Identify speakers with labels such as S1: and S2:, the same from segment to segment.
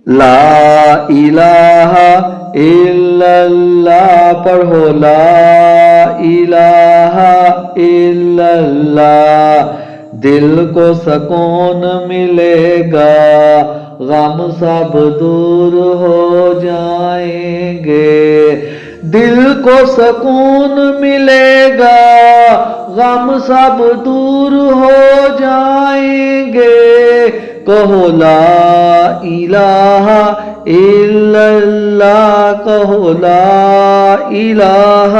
S1: لا الہ الا اللہ پڑھو، لا الہ الا اللہ۔ دل کو سکون ملے گا، غم سب دور ہو جائیں گے۔ دل کو سکون ملے گا، غم سب دور ہو جائیں گے۔ کہو لا الہ الا اللہ، کہو لا الہ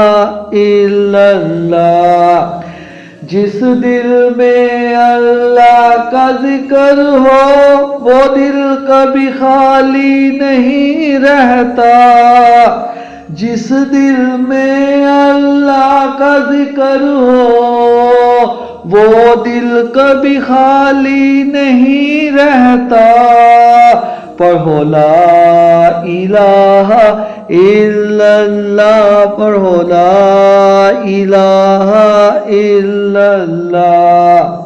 S1: الا اللہ۔ جس دل میں اللہ کا ذکر ہو وہ دل کبھی خالی نہیں رہتا۔ جس دل میں اللہ کا ذکر ہو وہ دل کبھی خالی نہیں رہتا۔ پڑھو لا الہ الا اللہ، پڑھو لا الہ الا اللہ۔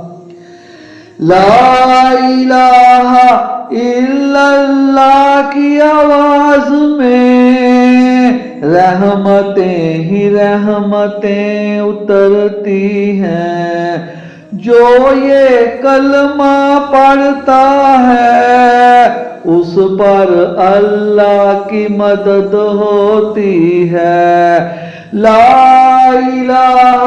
S1: لا الہ الا اللہ کی آواز میں رحمتیں ہی رحمتیں اترتی ہیں۔ جو یہ کلمہ پڑھتا ہے اس پر اللہ کی مدد ہوتی ہے۔ لا الہ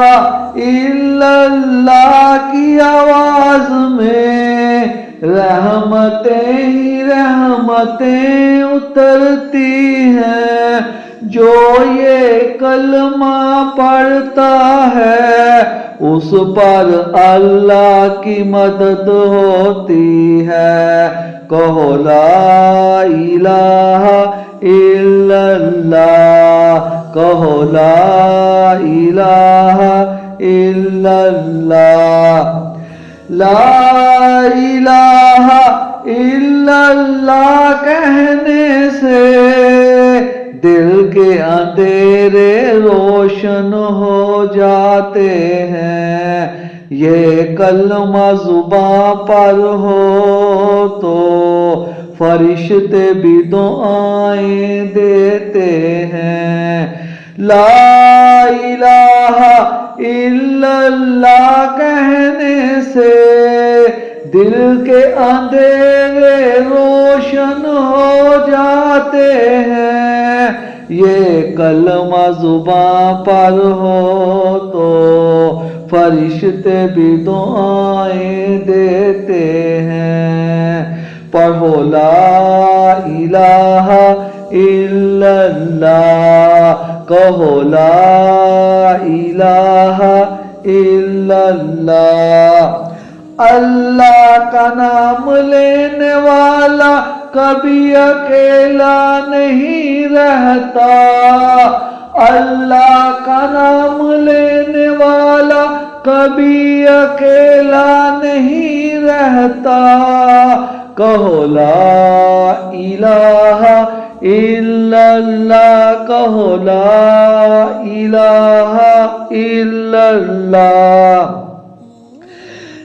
S1: الا اللہ کی آواز میں رحمتیں ہی رحمتیں اترتی ہیں۔ جو یہ کلمہ پڑھتا ہے اس پر اللہ کی مدد ہوتی ہے۔ کہو لا الہ الا اللہ، کہو لا الہ الا اللہ۔ لا الہ الا اللہ کہنے سے دل کے اندھیرے روشن ہو جاتے ہیں۔ یہ کلمہ زباں پر ہو تو فرشتے بھی دعائیں دیتے ہیں۔ لا الہ الا اللہ کہنے سے دل کے اندھیرے روشن ہو جاتے ہیں۔ یہ کلمہ زباں پر ہو تو فرشتے بھی دعائیں دیتے ہیں۔ پڑھو لا الہ الا اللہ، کہو لا الہ الا اللہ۔ اللہ کا نام لینے والا کبھی اکیلا نہیں رہتا۔ اللہ کا نام لینے والا کبھی اکیلا نہیں رہتا۔ کہو لا الہ الا اللہ، کہو لا الہ الا اللہ۔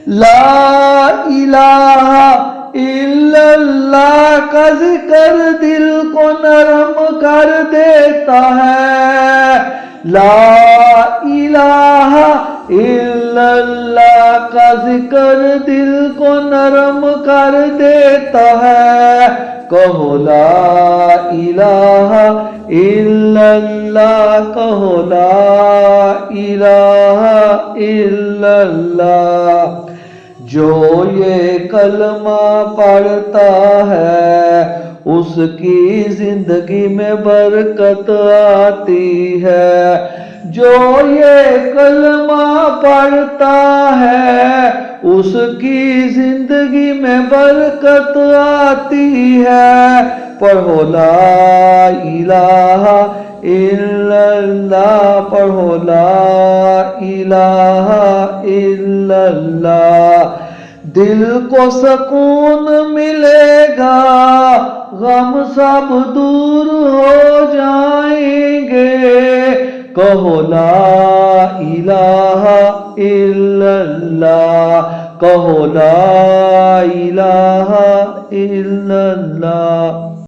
S1: لا الہ الا اللہ کا ذکر دل کو نرم کر دیتا ہے۔ لا الہ الا اللہ کا ذکر دل کو نرم کر دیتا ہے۔ کہو لا الہ الا اللہ، کہو لا الہ الا اللہ۔ جو یہ کلمہ پڑھتا ہے اس کی زندگی میں برکت آتی ہے۔ جو یہ کلمہ پڑھتا ہے اس کی زندگی میں برکت آتی ہے۔ پڑھو لا الہ الا اللہ، پڑھو لا الہ الا اللہ۔ دل کو سکون ملے گا، غم سب دور ہو جائیں گے۔ کہو لا الہ الا اللہ، کہو لا الہ الا اللہ۔